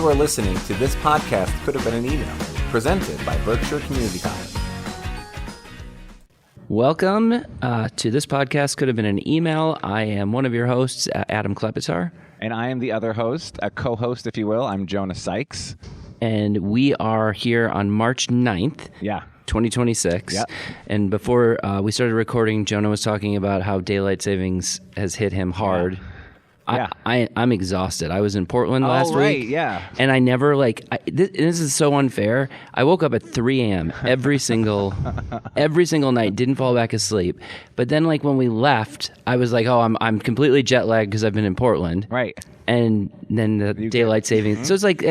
You are listening to This Podcast Could Have Been an Email, presented by Berkshire Community College. Welcome to This Podcast Could Have Been an Email. I am one of your hosts, Adam Klepetar. And I am the other host, a co-host, if you will. I'm Jonah Sykes. And we are here on March 9th. 2026. Yeah. And before we started recording, Jonah was talking about how daylight savings has hit him hard. Yeah. I'm exhausted. I was in Portland last week. Yeah. And I never this is so unfair. I woke up at 3 a.m. every single night, didn't fall back asleep. But then when we left, I was like, oh, I'm completely jet lagged because I've been in Portland. Right. And then the daylight savings. Mm-hmm. So it's like...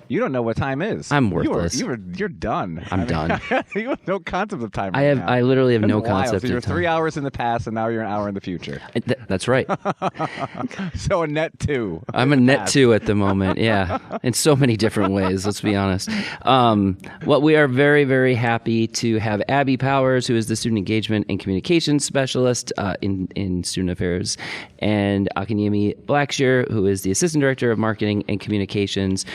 You don't know what time is. I'm worthless. You're done. I'm done. You have no concept of time. I literally have no concept so you're of time. 3 hours in the past, and now you're an hour in the future. That's right. So a net 2. I'm a net 2 at the moment. Yeah, in so many different ways. Let's be honest. We are very, very happy to have Abby Powers, who is the student engagement and communications specialist in student affairs, and Akinyemi Blackshear, who is the assistant director of marketing and communications.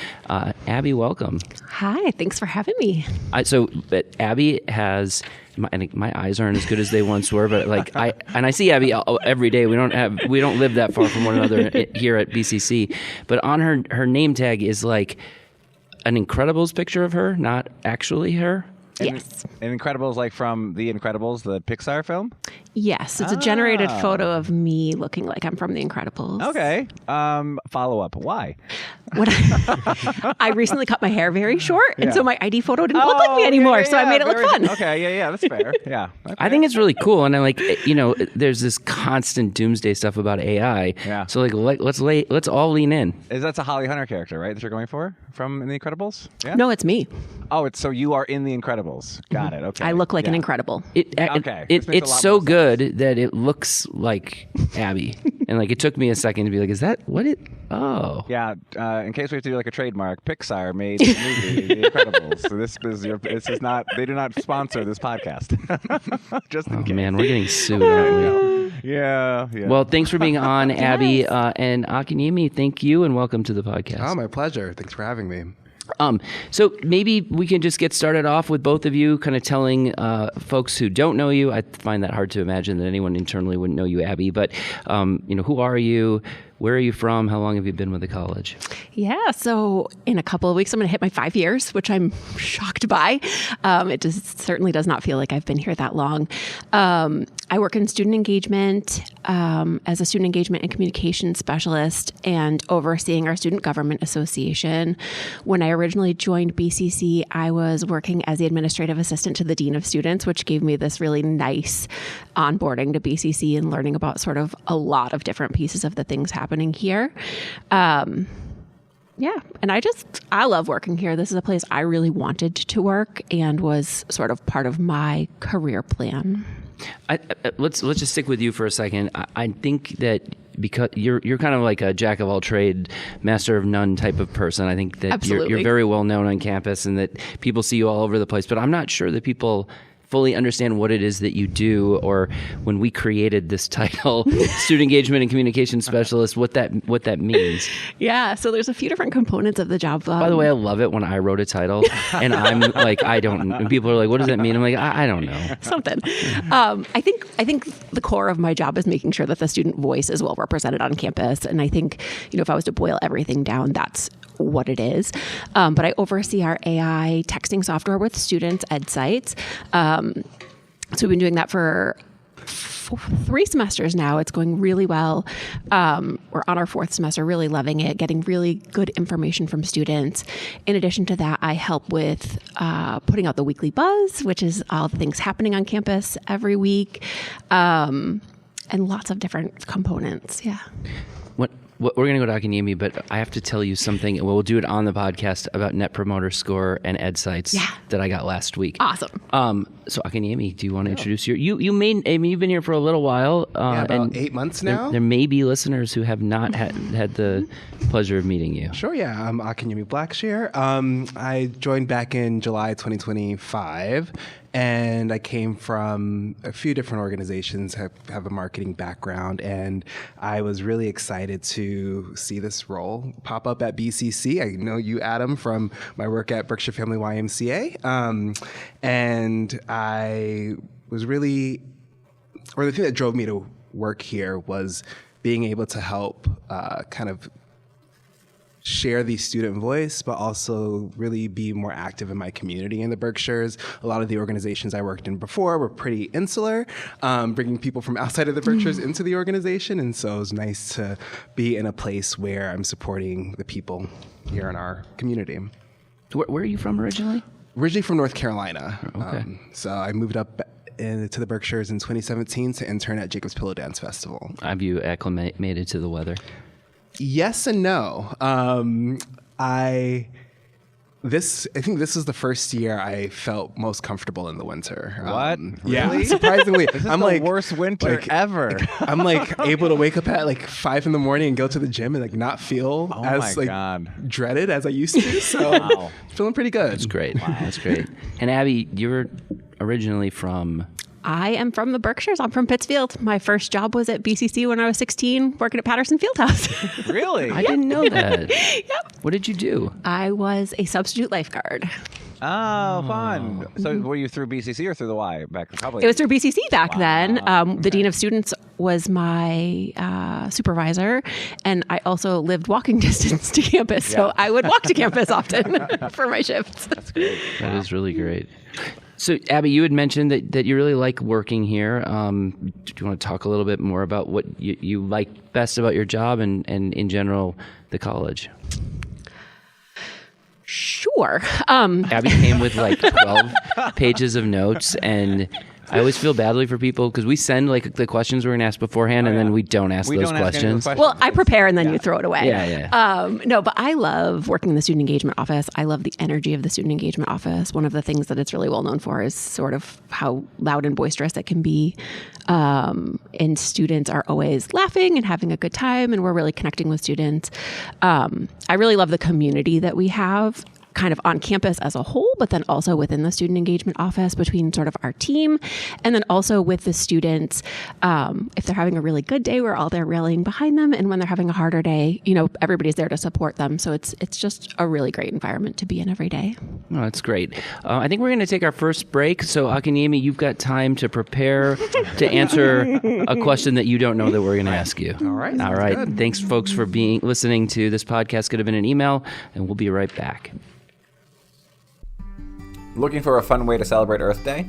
Abby, welcome. Hi, thanks for having me. But Abby has, my eyes aren't as good as they once were, but I see Abby every day. We don't live that far from one another here at BCC. But on her name tag is an Incredibles picture of her, not actually her. Yes. And Incredibles, from The Incredibles, the Pixar film? Yes, it's a generated photo of me looking like I'm from The Incredibles. Okay. Follow up. Why? I recently cut my hair very short, and so my ID photo didn't look like me anymore, so I made it look fun. Okay, that's fair. Yeah. Okay. I think it's really cool, and there's this constant doomsday stuff about AI. Yeah. So let's all lean in. That's a Holly Hunter character, right? That you're going for from The Incredibles? Yeah. No, it's me. Oh, so you are in The Incredibles. Got it. Okay. I look like an Incredible. It's so good that it looks like Abby, and it took me a second to be like, is that what it? Oh. Yeah. In case we have to do a trademark, Pixar made the movie The Incredibles. So this is not. They do not sponsor this podcast. Just in case. Man, we're getting sued, aren't we? Yeah. Well, thanks for being on, Abby, and Akinyemi. Thank you, and welcome to the podcast. Oh, my pleasure. Thanks for having me. So maybe we can just get started off with both of you kind of telling folks who don't know you. I find that hard to imagine that anyone internally wouldn't know you, Abby. But who are you? Where are you from? How long have you been with the college? Yeah, so in a couple of weeks, I'm going to hit my 5 years, which I'm shocked by. It certainly does not feel like I've been here that long. I work in student engagement as a student engagement and communication specialist and overseeing our student government association. When I originally joined BCC, I was working as the administrative assistant to the dean of students, which gave me this really nice onboarding to BCC and learning about sort of a lot of different pieces of the things happening here. And I love working here. This is a place I really wanted to work and was sort of part of my career plan. Let's just stick with you for a second. I think that because you're kind of like a jack of all trade, master of none type of person. I think that you're very well known on campus and that people see you all over the place. But I'm not sure that people fully understand what it is that you do, or when we created this title, student engagement and communication specialist, what that means. Yeah, so there's a few different components of the job. By the way, I love it when I wrote a title and I'm like, I don't. And people are like, what does that mean? I'm like, I don't know. Something. I think the core of my job is making sure that the student voice is well represented on campus, and I think if I was to boil everything down, that's what it is. But I oversee our AI texting software with students, EdSites. So we've been doing that for 3 semesters now. It's going really well. We're on our 4th semester, really loving it, getting really good information from students. In addition to that, I help with putting out the weekly buzz, which is all the things happening on campus every week, and lots of different components. Yeah. We're going to go to Akinyemi, but I have to tell you something. We'll do it on the podcast about Net Promoter Score and EdSites that I got last week. Awesome. So Akinyemi, do you want to introduce you've been here for a little while. About 8 months now. There may be listeners who have not had the pleasure of meeting you. Sure, yeah. I'm Akinyemi Blackshear. I joined back in July 2025. And I came from a few different organizations, have a marketing background, and I was really excited to see this role pop up at BCC. I know you, Adam, from my work at Berkshire Family YMCA. And I was really, or the thing that drove me to work here was being able to help kind of share the student voice, but also really be more active in my community in the Berkshires. A lot of the organizations I worked in before were pretty insular, bringing people from outside of the Berkshires into the organization. And so it was nice to be in a place where I'm supporting the people here in our community. Where are you from originally? Originally from North Carolina. Okay. So I moved up to the Berkshires in 2017 to intern at Jacob's Pillow Dance Festival. Have you acclimated to the weather? Yes and no. I think this is the first year I felt most comfortable in the winter. What? Yeah, really? surprisingly. This is the worst winter ever. I'm able to wake up at 5 a.m. and go to the gym and not feel as dreaded as I used to. So feeling pretty good. That's great. Wow. That's great. And Abby, you're originally from... I am from the Berkshires. I'm from Pittsfield. My first job was at BCC when I was 16, working at Patterson Fieldhouse. Really? I didn't know that. Yep. What did you do? I was a substitute lifeguard. Oh, fun. So were you through BCC or through the Y back then? Probably. It was through BCC back then. The dean of students was my supervisor, and I also lived walking distance to campus, so I would walk to campus often for my shifts. That's great. That is really great. So, Abby, you had mentioned that you really like working here. Do you want to talk a little bit more about what you like best about your job and in general, the college? Sure. Abby came with 12 pages of notes, and I always feel badly for people because we send the questions we're going to ask beforehand, and then we don't ask those questions. Well, I prepare and then you throw it away. Yeah. No, but I love working in the student engagement office. I love the energy of the student engagement office. One of the things that it's really well known for is sort of how loud and boisterous it can be. And students are always laughing and having a good time, and we're really connecting with students. I really love the community that we have kind of on campus as a whole, but then also within the student engagement office between sort of our team and then also with the students. If they're having a really good day, we're all there rallying behind them. And when they're having a harder day, everybody's there to support them. So it's just a really great environment to be in every day. Oh, that's great. I think we're going to take our first break. So Akinyemi, you've got time to prepare to answer a question that you don't know that we're going to ask you. All right. All right. Good. Thanks, folks, for listening to this podcast. Could have been an email, and we'll be right back. Looking for a fun way to celebrate Earth Day?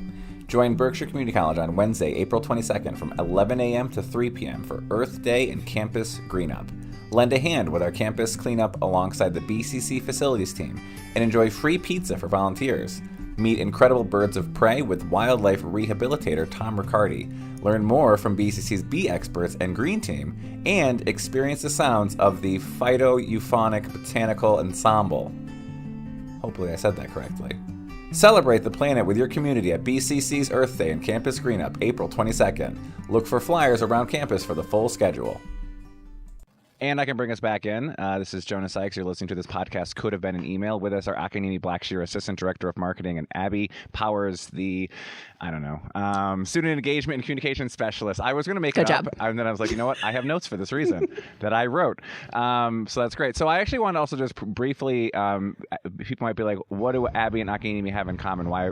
Join Berkshire Community College on Wednesday, April 22nd from 11 a.m. to 3 p.m. for Earth Day and Campus Greenup. Lend a hand with our campus cleanup alongside the BCC facilities team and enjoy free pizza for volunteers. Meet incredible birds of prey with wildlife rehabilitator Tom Riccardi. Learn more from BCC's bee experts and green team, and experience the sounds of the Phyto-Euphonic Botanical Ensemble. Hopefully I said that correctly. Celebrate the planet with your community at BCC's Earth Day and Campus Greenup, April 22nd. Look for flyers around campus for the full schedule. And I can bring us back in. This is Jonah Sykes. You're listening to this podcast. Could have been an email. With us are Akinyemi Blackshear, Assistant Director of Marketing, and Abby Powers, the, Student Engagement and Communication Specialist. I was going to make it up, and then I was like, you know what? I have notes for this reason that I wrote. So that's great. So I actually want to also just briefly, people might be like, what do Abby and Akinyemi have in common? Why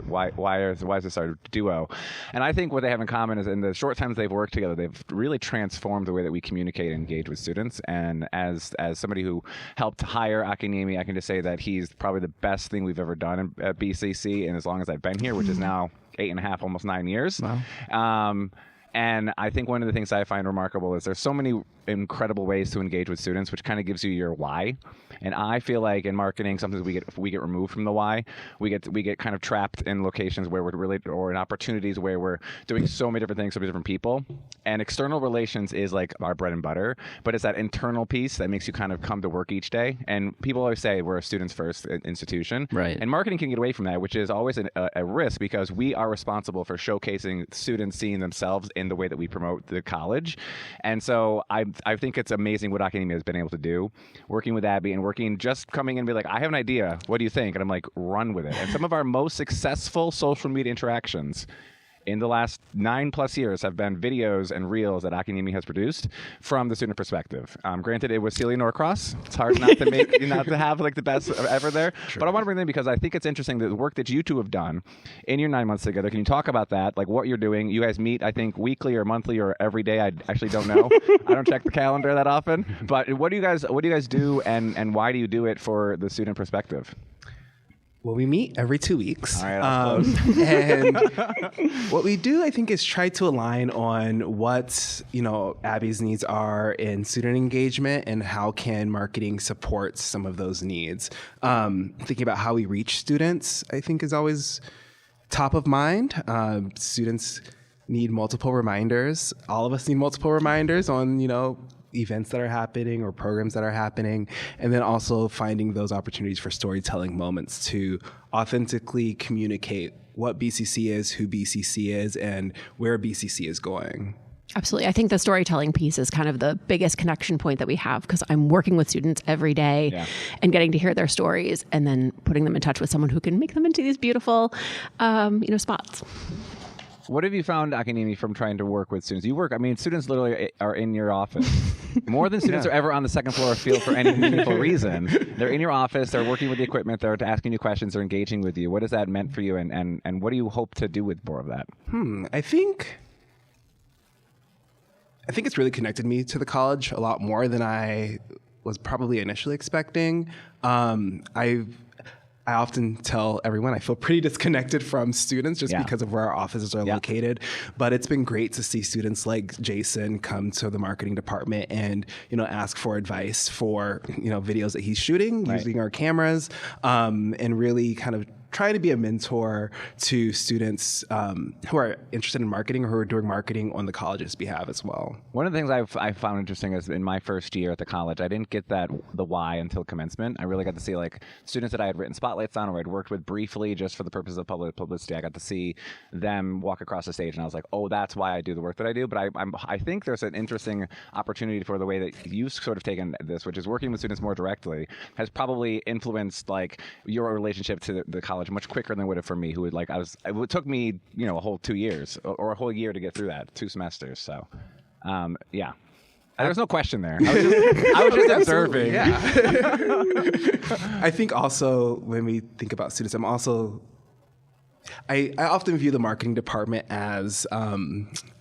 is this our duo? And I think what they have in common is in the short times they've worked together, they've really transformed the way that we communicate and engage with students. And as somebody who helped hire Akinyemi, I can just say that he's probably the best thing we've ever done at BCC, and as long as I've been here, which is now 8.5, almost 9 years. Wow. And I think one of the things I find remarkable is there's so many incredible ways to engage with students, which kind of gives you your why. And I feel like in marketing, sometimes we get removed from the why. We get kind of trapped in locations where we're really, or in opportunities where we're doing so many different things, so many different people. And external relations is like our bread and butter, but it's that internal piece that makes you kind of come to work each day. And people always say we're a students first institution, right? And marketing can get away from that, which is always a risk because we are responsible for showcasing students seeing themselves in in the way that we promote the college. And so I think it's amazing what Akinyemi has been able to do, working with Abby and just coming in and be like, I have an idea. What do you think? And I'm like, run with it. And some of our most successful social media interactions in the last 9+ years have been videos and reels that Akinyemi has produced from the student perspective. Granted, it was Celia Norcross. It's hard not to have like the best ever there. True. But I want to bring them in because I think it's interesting the work that you two have done in your 9 months together. Can you talk about that? Like what you're doing? You guys meet, I think, weekly or monthly or every day. I actually don't know. I don't check the calendar that often. But what do you guys do, and why do you do it for the student perspective? Well, we meet every 2 weeks. All right, and what we do, I think, is try to align on what, Abby's needs are in student engagement and how can marketing support some of those needs. Thinking about how we reach students, I think, is always top of mind. Students need multiple reminders. All of us need multiple reminders on, events that are happening or programs that are happening, and then also finding those opportunities for storytelling moments to authentically communicate what BCC is, who BCC is, and where BCC is going. Absolutely. I think the storytelling piece is kind of the biggest connection point that we have because I'm working with students every day and getting to hear their stories and then putting them in touch with someone who can make them into these beautiful, spots. What have you found, Akinyemi, from trying to work with students? Students literally are in your office. More than students are ever on the second floor of field for any meaningful reason. They're in your office, they're working with the equipment, they're asking you questions, they're engaging with you. What has that meant for you, and what do you hope to do with more of that? I think it's really connected me to the college a lot more than I was probably initially expecting. I often tell everyone I feel pretty disconnected from students just because of where our offices are located. But it's been great to see students like Jason come to the marketing department and, ask for advice for, videos that he's shooting using our cameras, and really kind of try to be a mentor to students who are interested in marketing or who are doing marketing on the college's behalf as well. One of the things I found interesting is in my first year at the college, I didn't get the why until commencement. I really got to see like students that I had written spotlights on or I'd worked with briefly just for the purpose of publicity. I got to see them walk across the stage and I was like, oh, that's why I do the work that I do. But I think there's an interesting opportunity for the way that you've sort of taken this, which is working with students more directly, has probably influenced like your relationship to the college much quicker than it would have for me, who would it took me, a whole 2 years or a whole year to get through that, 2 semesters. So, there's no question there. I was just observing. Yeah. I think also when we think about students, I often view the marketing department as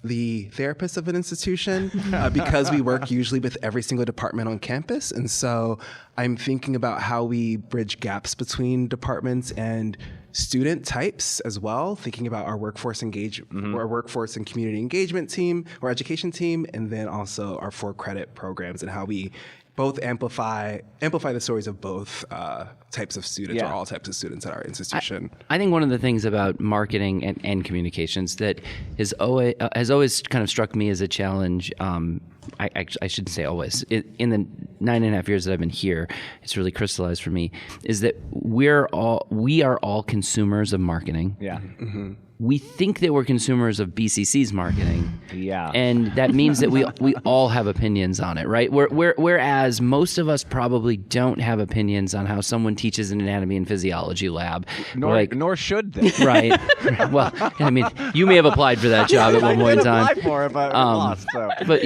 the therapist of an institution because we work usually with every single department on campus. And so I'm thinking about how we bridge gaps between departments and student types as well, thinking about our workforce our workforce and community engagement team or education team, and then also our 4-credit programs and how we both amplify the stories of both types of students or all types of students at our institution. I think one of the things about marketing and communications that has always kind of struck me as a challenge, I shouldn't say always, in the 9.5 years that I've been here, it's really crystallized for me, is that we are all consumers of marketing. Yeah. Mm-hmm. We think that we're consumers of BCC's marketing. Yeah. And that means that we all have opinions on it, right? Whereas most of us probably don't have opinions on how someone teaches an anatomy and physiology lab. Nor should they. Right. Well, I mean, you may have applied for that job at one point in time. I did apply for it, but lost. So. But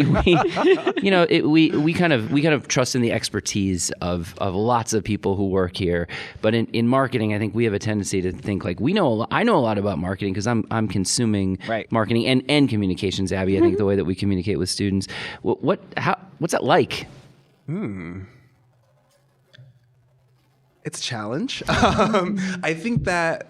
we kind of trust in the expertise of lots of people who work here. But in marketing, I think we have a tendency to think like I know a lot about marketing because I'm consuming marketing and communications, Abby. I think the way that we communicate with students. What's that like? It's a challenge. I think that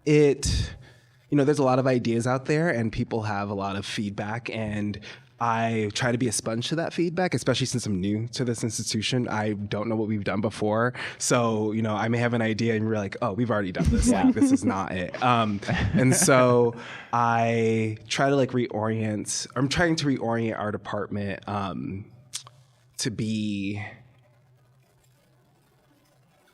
there's a lot of ideas out there and people have a lot of feedback, and I try to be a sponge to that feedback, especially since I'm new to this institution. I don't know what we've done before. So, I may have an idea and you're like, oh, we've already done this. Like, this is not it. And so I try to I'm trying to reorient our department to be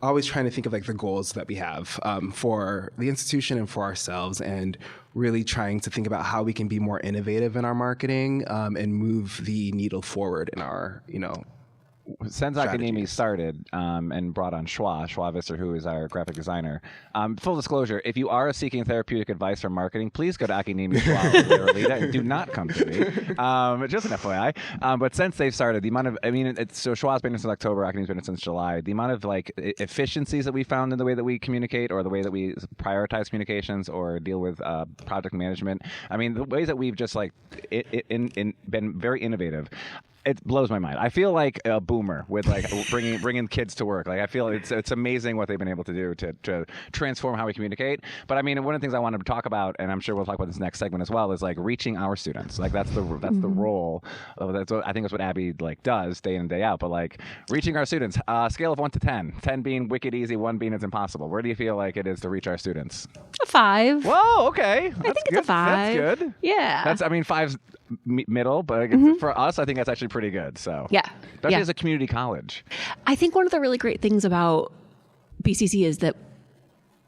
always trying to think of like the goals that we have for the institution and for ourselves, and really trying to think about how we can be more innovative in our marketing and move the needle forward in our, since Akinyemi started and brought on Shwa Visser, who is our graphic designer. Full disclosure, if you are seeking therapeutic advice from marketing, please go to Akinyemi Shwa and do not come to me. Just an FYI. But since they've started, the amount of, so Shwa's been here since October, Akinyemi's been here since July. The amount of like efficiencies that we found in the way that we communicate, or the way that we prioritize communications or deal with project management. The ways that we've just like been very innovative. It blows my mind. I feel like a boomer with like bringing kids to work. Like I feel it's amazing what they've been able to do to transform how we communicate. But one of the things I wanted to talk about, and I'm sure we'll talk about this next segment as well, is like reaching our students. Like that's the role. I think that's what Abby like does day in and day out. But like reaching our students, scale of 1 to 10. 10 being wicked easy, 1 being it's impossible. Where do you feel like it is to reach our students? A 5. Whoa, okay. I think it's a 5. That's good. Yeah. That's 5's middle, but for us, I think that's actually pretty good. So yeah, especially as a community college. I think one of the really great things about BCC is that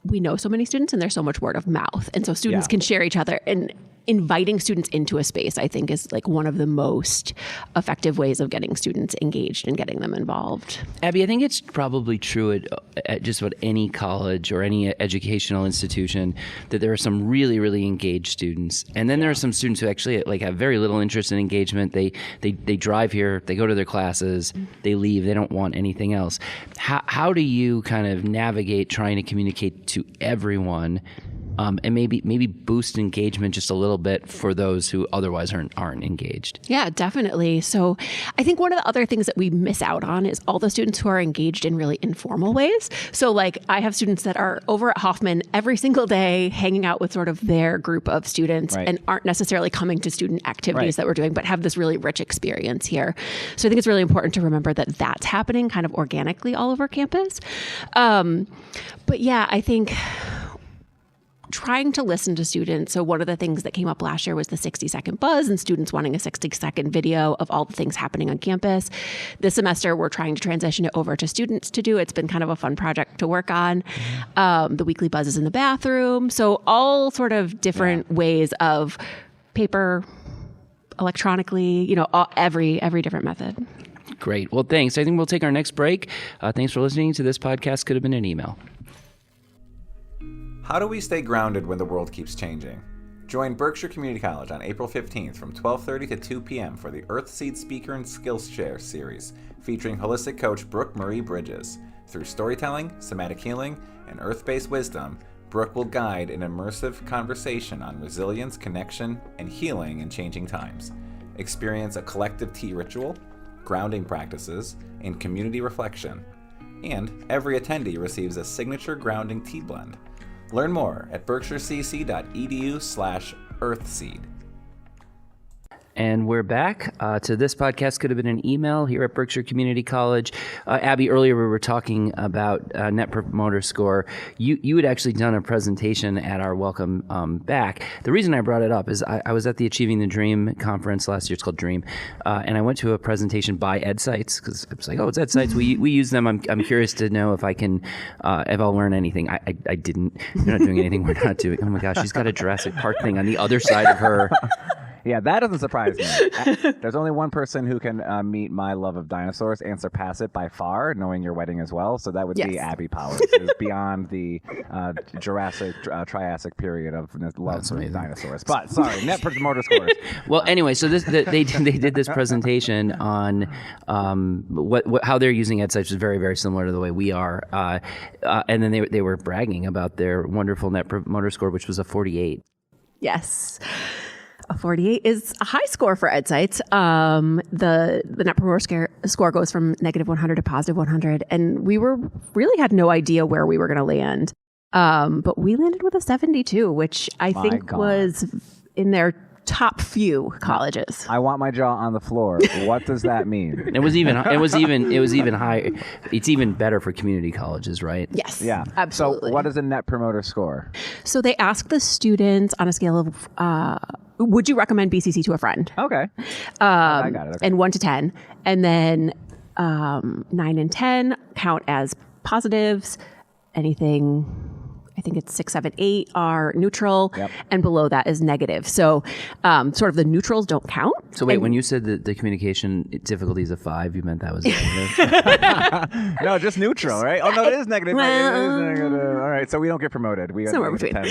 we know so many students and there's so much word of mouth, and so students can share each other, and inviting students into a space, I think, is like one of the most effective ways of getting students engaged and getting them involved. Abby, I think it's probably true at just about any college or any educational institution that there are some really, really engaged students. And then there are some students who actually like have very little interest in engagement. They drive here, they go to their classes, they leave, they don't want anything else. How do you kind of navigate trying to communicate to everyone and maybe boost engagement just a little bit for those who otherwise aren't engaged? Yeah, definitely. So I think one of the other things that we miss out on is all the students who are engaged in really informal ways. So like I have students that are over at Hoffman every single day hanging out with sort of their group of students and aren't necessarily coming to student activities that we're doing, but have this really rich experience here. So I think it's really important to remember that that's happening kind of organically all over campus. But yeah, I think trying to listen to students. So one of the things that came up last year was the 60-second buzz and students wanting a 60-second video of all the things happening on campus. This semester, we're trying to transition it over to students to do. It's been kind of a fun project to work on. The weekly buzzes in the bathroom. So all sort of different ways of paper, electronically, every different method. Great. Well, thanks. I think we'll take our next break. Thanks for listening to this podcast. Could have been an email. How do we stay grounded when the world keeps changing? Join Berkshire Community College on April 15th from 12:30 to 2 p.m. for the Earthseed Speaker and Skills Share series, featuring holistic coach Brooke Marie Bridges. Through storytelling, somatic healing, and earth-based wisdom, Brooke will guide an immersive conversation on resilience, connection, and healing in changing times. Experience a collective tea ritual, grounding practices, and community reflection. And every attendee receives a signature grounding tea blend. Learn more at berkshirecc.edu/earthseed. And we're back to this podcast. Could have been an email here at Berkshire Community College. Abby, earlier we were talking about Net Promoter Score. You had actually done a presentation at our welcome back. The reason I brought it up is I was at the Achieving the Dream conference last year. It's called Dream. And I went to a presentation by EdSites because I was like, it's EdSites. We use them. I'm curious to know if if I'll learn anything. I didn't. We're not doing anything. We're not doing. Oh my gosh, she's got a Jurassic Park thing on the other side of her. Yeah, that doesn't surprise me. There's only one person who can meet my love of dinosaurs and surpass it by far, knowing your wedding as well. So that would be Abby Powers, who's beyond the Jurassic Triassic period of love for dinosaurs. But sorry, Net Promoter Scores. Well, anyway, so they did this presentation on how they're using EdSites, which is very, very similar to the way we are. And then they were bragging about their wonderful Net Promoter Score, which was a 48. Yes. A 48 is a high score for EdSites. The Net Promoter Score goes from -100 to +100, and we really had no idea where we were going to land. But we landed with a 72, which I think was in their top few colleges. I want my jaw on the floor. What does that mean? It was even higher. It's even better for community colleges, right? Yes. Yeah. Absolutely. So what is a Net Promoter Score? So they ask the students on a scale of would you recommend BCC to a friend? Okay. I got it. Okay. And 1 to 10. And then 9 and 10 count as positives. Anything, I think it's 6, 7, 8 are neutral, and below that is negative. So sort of the neutrals don't count. So wait, when you said that the communication difficulty is a 5, you meant that was negative? No, just neutral, right? Oh, no, it is negative. Well, it is negative. All right, so we don't get promoted. We somewhere between. But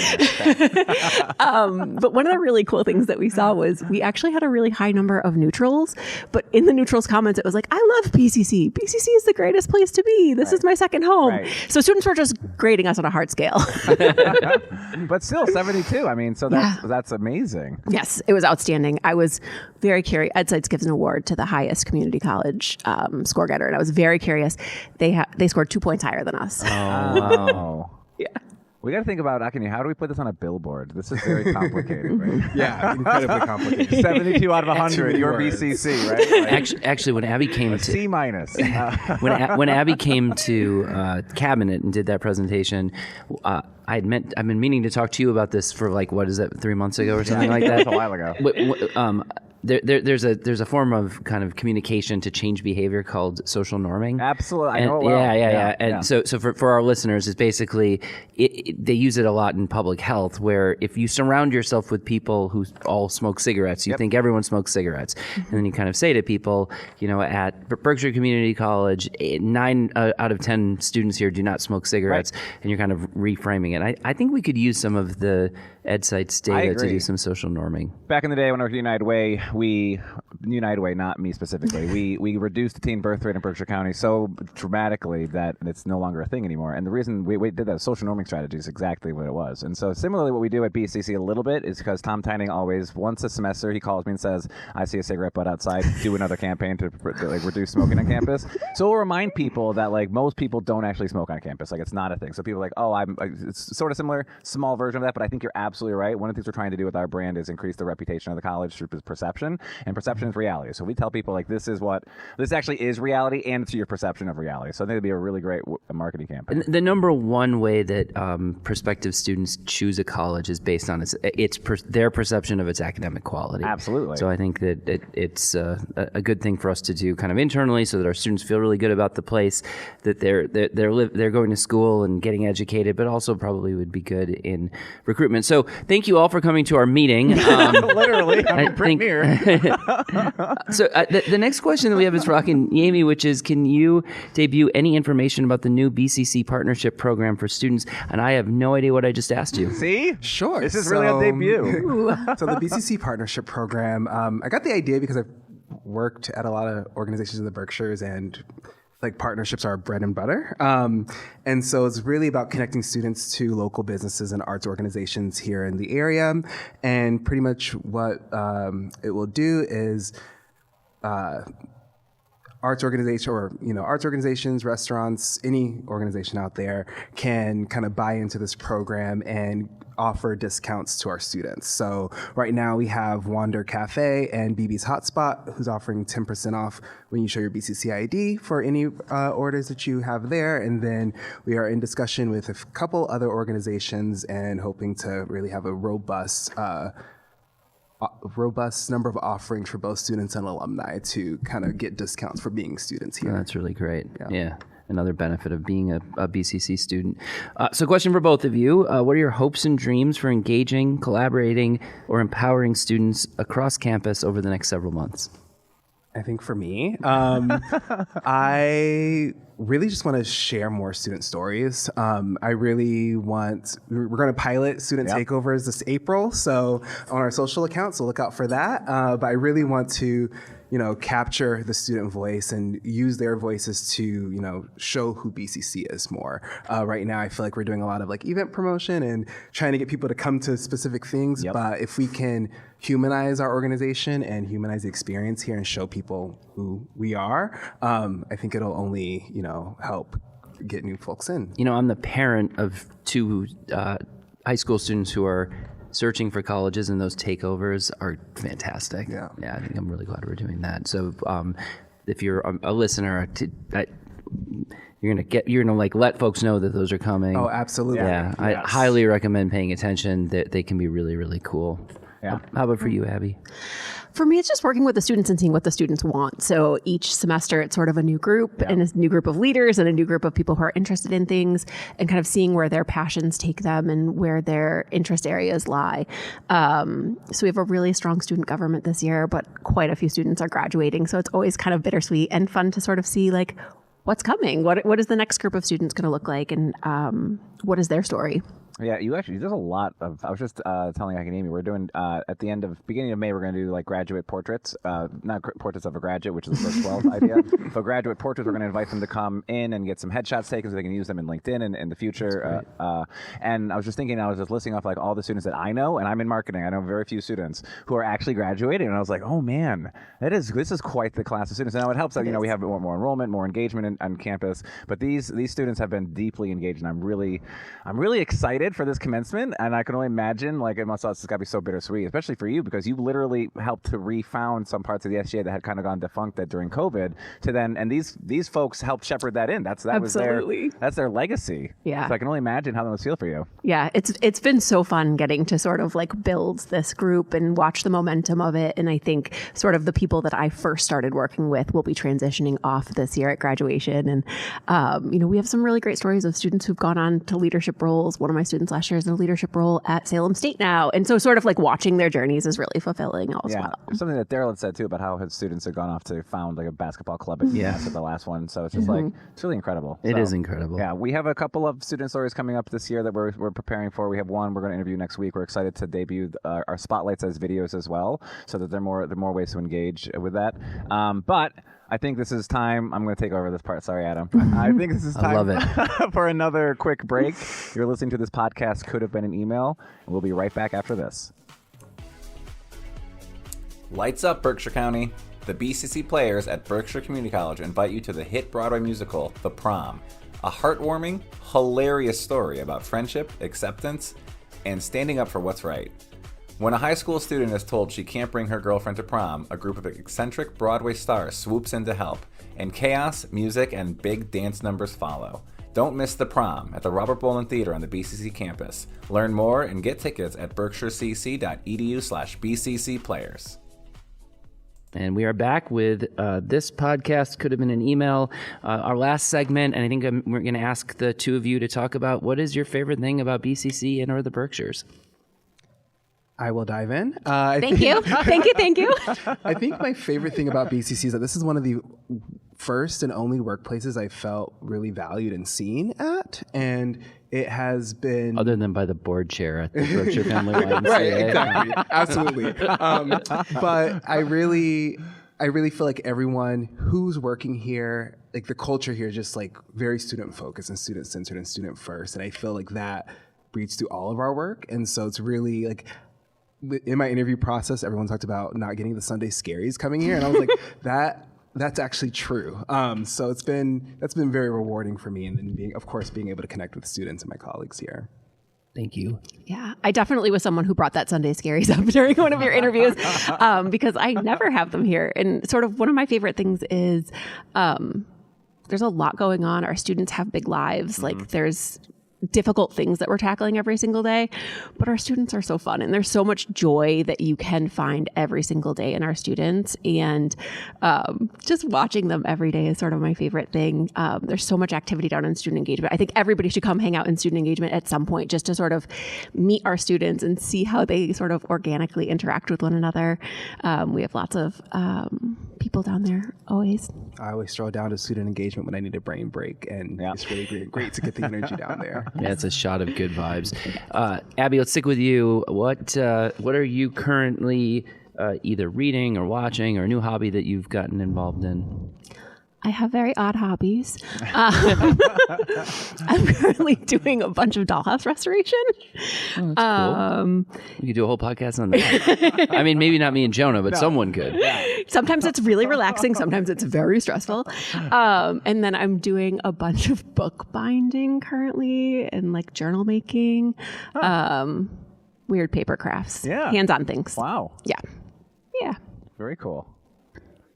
one of the really cool things that we saw was we actually had a really high number of neutrals, but in the neutrals comments, it was like, I love BCC. BCC is the greatest place to be. This is my second home. Right. So students were just grading us on a hard scale. But still 72. I mean, so that's amazing. Yes, it was outstanding. I was very curious. Ed Sykes gives an award to the highest community college score getter, and I was very curious. They scored 2 points higher than us. Oh, wow. Yeah. We got to think about, Akinyemi, how do we put this on a billboard? This is very complicated, right? Yeah, incredibly complicated. 72 out of 100, your BCC, right? Like, actually, when Abby came to C-. when Abby came to cabinet and did that presentation, I've been meaning to talk to you about this for 3 months ago or something like that. That's a while ago. There's a form of kind of communication to change behavior called social norming. Absolutely, I know it well. Yeah. And so for our listeners, it's basically they use it a lot in public health, where if you surround yourself with people who all smoke cigarettes, you think everyone smokes cigarettes, and then you kind of say to people, at Berkshire Community College, 9 out of 10 students here do not smoke cigarettes, and you're kind of reframing it. I think we could use some of the Ed Sykes data to do some social norming. Back in the day when I worked at United Way, not me specifically, we reduced the teen birth rate in Berkshire County so dramatically that it's no longer a thing anymore. And the reason we did that social norming strategy is exactly what it was. And so similarly, what we do at BCC a little bit is because Tom Tyning always, once a semester, he calls me and says, I see a cigarette butt outside, do another campaign to reduce smoking on campus. So we'll remind people that most people don't actually smoke on campus. It's not a thing. So people are it's sort of similar, small version of that, but I think you're absolutely right. One of the things we're trying to do with our brand is increase the reputation of the college through perception, and perception is reality. So we tell people this actually is reality, and it's your perception of reality. So I think it'd be a really great marketing campaign. And the number one way that prospective students choose a college is based on their perception of its academic quality. Absolutely. So I think that it's a good thing for us to do kind of internally, so that our students feel really good about the place that they're going to school and getting educated, but also probably would be good in recruitment. So thank you all for coming to our meeting. Literally, So the next question that we have is for Akinyemi, which is, can you debut any information about the new BCC partnership program for students? And I have no idea what I just asked you. See? Sure. This is really a debut. So the BCC partnership program, I got the idea because I've worked at a lot of organizations in the Berkshires, and partnerships are bread and butter. And so it's really about connecting students to local businesses and arts organizations here in the area. And pretty much what it will do is arts organizations, restaurants, any organization out there can kind of buy into this program and offer discounts to our students. So right now we have Wander Cafe and BB's Hotspot, who's offering 10% off when you show your BCC ID for any orders that you have there. And then we are in discussion with a couple other organizations and hoping to really have a robust number of offerings for both students and alumni to kind of get discounts for being students here. Oh, that's really great. Yeah. Another benefit of being a BCC student. So question for both of you. What are your hopes and dreams for engaging, collaborating, or empowering students across campus over the next several months? I think for me, I really just want to share more student stories. We're going to pilot student takeovers this April, so on our social accounts, so look out for that. But I really want to capture the student voice and use their voices to, show who BCC is more. Right now, I feel like we're doing a lot of event promotion and trying to get people to come to specific things. Yep. But if we can humanize our organization and humanize the experience here and show people who we are, I think it'll only, help get new folks in. I'm the parent of 2 high school students who are searching for colleges, and those takeovers are fantastic. Yeah, I think I'm really glad we're doing that. So if you're a listener, you're gonna let folks know that those are coming. Oh, absolutely. Yeah, yes. I highly recommend paying attention. That they can be really, really cool. Yeah. How about for you, Abby? For me, it's just working with the students and seeing what the students want. So each semester, it's sort of a new group and a new group of leaders and a new group of people who are interested in things and kind of seeing where their passions take them and where their interest areas lie. So we have a really strong student government this year, but quite a few students are graduating. So it's always kind of bittersweet and fun to sort of see like what's coming. What is the next group of students going to look like, and what is their story? Yeah, there's a lot of, I was just telling Akinyemi, we're doing, at the beginning of May, we're going to do like graduate portraits, not portraits of a graduate, which is the first 12 idea, but graduate portraits. We're going to invite them to come in and get some headshots taken so they can use them in LinkedIn and in the future. And I was just thinking, I was just listing off like all the students that I know, and I'm in marketing. I know very few students who are actually graduating, and I was like, oh man, this is quite the class of students. Now it helps that, we have more enrollment, more engagement on campus, but these students have been deeply engaged, and I'm really excited for this commencement, and I can only imagine like it's got to be so bittersweet, especially for you, because you literally helped to refound some parts of the SGA that had kind of gone defunct during COVID to then, and these folks helped shepherd that in. That's their legacy. Yeah. So I can only imagine how that must feel for you. Yeah, it's been so fun getting to sort of like build this group and watch the momentum of it. And I think sort of the people that I first started working with will be transitioning off this year at graduation. And we have some really great stories of students who've gone on to leadership roles. One of my students last year is in a leadership role at Salem State now. And so sort of like watching their journeys is really fulfilling as well. There's something that Daryl had said too about how his students had gone off to found like a basketball club at the last one. So it's just like, it's really incredible. It is incredible. Yeah, we have a couple of student stories coming up this year that we're preparing for. We have one we're going to interview next week. We're excited to debut our spotlights as videos as well, so that there are more ways to engage with that. But I think this is time. I'm going to take over this part. Sorry, Adam. I think this is time I love it. for another quick break. You're listening to this podcast, Could Have Been an Email, and we'll be right back after this. Lights up, Berkshire County. The BCC players at Berkshire Community College invite you to the hit Broadway musical, The Prom, a heartwarming, hilarious story about friendship, acceptance, and standing up for what's right. When a high school student is told she can't bring her girlfriend to prom, a group of eccentric Broadway stars swoops in to help, and chaos, music, and big dance numbers follow. Don't miss The Prom at the Robert Boland Theater on the BCC campus. Learn more and get tickets at berkshirecc.edu/BCCplayers. And we are back with this podcast, Could Have Been an Email, our last segment. And I think we're going to ask the two of you to talk about what is your favorite thing about BCC and or the Berkshires? I will dive in. Thank you. I think my favorite thing about BCC is that this is one of the first and only workplaces I felt really valued and seen at. And it has been... Other than by the board chair at the Berkshire Family YMCA. Right, exactly. Absolutely. But I really feel like everyone who's working here, like the culture here is just like very student focused and student centered and student first. And I feel like that breeds through all of our work. And so it's really like... In my interview process, everyone talked about not getting the Sunday scaries coming here, and I was like, that's actually true. So that's been very rewarding for me, and then being able to connect with students and my colleagues here. Thank you. Yeah, I definitely was someone who brought that Sunday scaries up during one of your interviews because I never have them here. And sort of one of my favorite things is there's a lot going on. Our students have big lives. Mm-hmm. Like there's difficult things that we're tackling every single day, but our students are so fun, and there's so much joy that you can find every single day in our students, and just watching them every day is sort of my favorite thing. There's so much activity down in student engagement. I think everybody should come hang out in student engagement at some point just to sort of meet our students and see how they sort of organically interact with one another. We have lots of people down there always. I always stroll down to student engagement when I need a brain break, and it's really great to get the energy down there. Yeah, it's a shot of good vibes. Abby, let's stick with you. What are you currently either reading or watching, or a new hobby that you've gotten involved in? I have very odd hobbies. I'm currently doing a bunch of dollhouse restoration. Oh, that's cool. We could do a whole podcast on that. I mean, maybe not me and Jonah, but someone could. Yeah. Sometimes it's really relaxing. Sometimes it's very stressful. And then I'm doing a bunch of book binding currently and like journal making, weird paper crafts, hands-on things. Wow. Yeah. Very cool.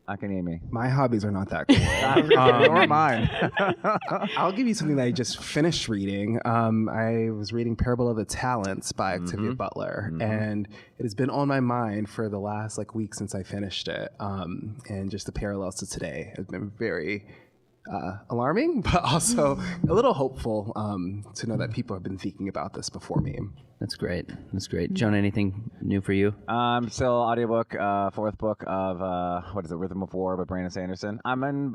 Akinyemi? My hobbies are not that cool. Or mine. I'll give you something that I just finished reading. I was reading Parable of the Talents by Octavia Butler, and it has been on my mind for the last week since I finished it. And just the parallels to today have been very alarming, but also a little hopeful to know that people have been thinking about this before me. That's great. Jonah, anything new for you? Still audiobook, fourth book of, Rhythm of War by Brandon Sanderson. I'm in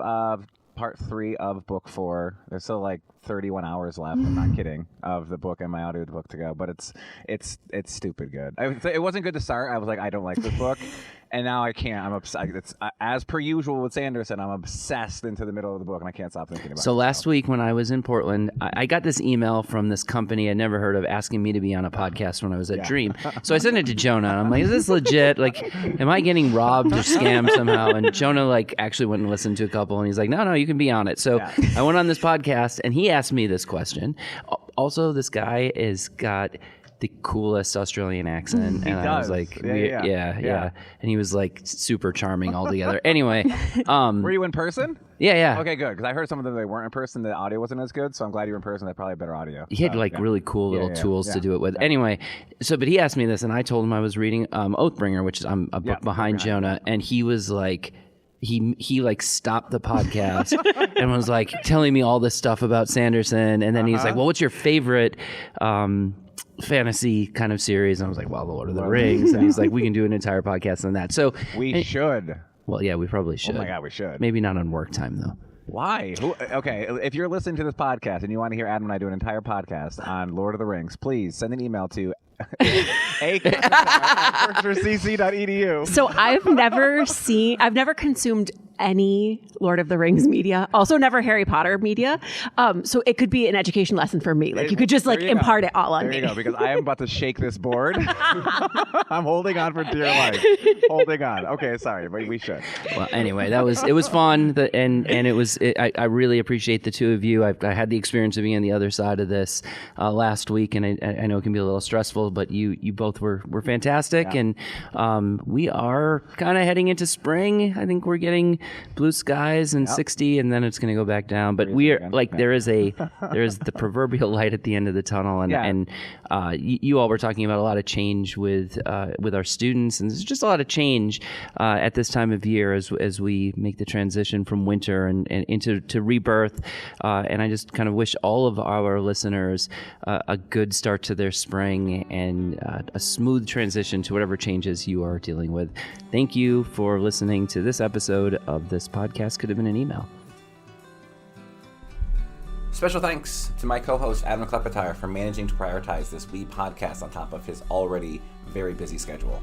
part 3 of book 4. There's still 31 hours left, I'm not kidding, of the book and my audiobook to go, but it's stupid good. It wasn't good to start. I was like, I don't like this book. And now I can't. I'm obsessed. It's as per usual with Sanderson. I'm obsessed into the middle of the book, and I can't stop thinking about it. So last week when I was in Portland, I got this email from this company I'd never heard of asking me to be on a podcast when I was at Dream. So I sent it to Jonah. And I'm like, is this legit? Am I getting robbed or scammed somehow? And Jonah actually went and listened to a couple, and he's like, no, you can be on it. So I went on this podcast, and he asked me this question. Also, this guy has got the coolest Australian accent, and I was like, yeah. And he was super charming altogether. Anyway, were you in person? Yeah. Okay, good, because I heard some of them they weren't in person. The audio wasn't as good, so I'm glad you were in person. They probably had better audio. He had really cool little tools to do it with. Yeah. Anyway, but he asked me this, and I told him I was reading Oathbringer, which is a book behind Jonah, and he was like. He stopped the podcast and was telling me all this stuff about Sanderson, and then he's like, well, what's your favorite fantasy kind of series? And I was like, well, The Lord of the Rings. And he's like, we can do an entire podcast on that. So we should. Well, yeah, we probably should. Oh my God, we should. Maybe not on work time though. Why? Okay, if you're listening to this podcast and you want to hear Adam and I do an entire podcast on Lord of the Rings, please send an email to berkshirecc.edu. So I've never consumed any Lord of the Rings media. Also, never Harry Potter media. So it could be an education lesson for me. You could just impart it all on me. There you go. Because I am about to shake this board. I'm holding on for dear life. Holding on. Okay, sorry, but we should. Well, anyway, it was fun, and I really appreciate the two of you. I had the experience of being on the other side of this last week, and I know it can be a little stressful, but you both were fantastic, and we are kind of heading into spring. I think we're getting blue skies and 60, and then it's going to go back down. But we are there is the proverbial light at the end of the tunnel, and you all were talking about a lot of change with our students, and there's just a lot of change at this time of year as we make the transition from winter and into rebirth. And I just kind of wish all of our listeners a good start to their spring and a smooth transition to whatever changes you are dealing with. Thank you for listening to this episode of This Podcast Could Have Been an Email. Special thanks to my co-host Adam Klepetar for managing to prioritize this wee podcast on top of his already very busy schedule.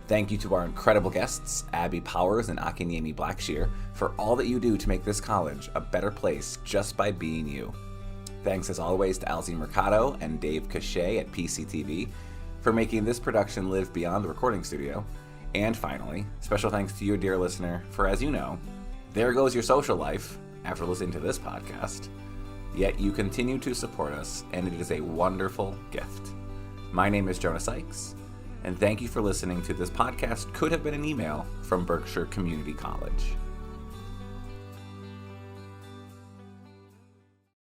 Thank you to our incredible guests, Abby Powers and Akinyemi Blackshear, for all that you do to make this college a better place just by being you. Thanks as always to Alzi Mercado and Dave Cachet at PCTV for making this production live beyond the recording studio. And finally, special thanks to you, dear listener, for, as you know, there goes your social life after listening to this podcast. Yet you continue to support us, and it is a wonderful gift. My name is Jonah Sykes, and thank you for listening to This Podcast Could Have Been an Email from Berkshire Community College.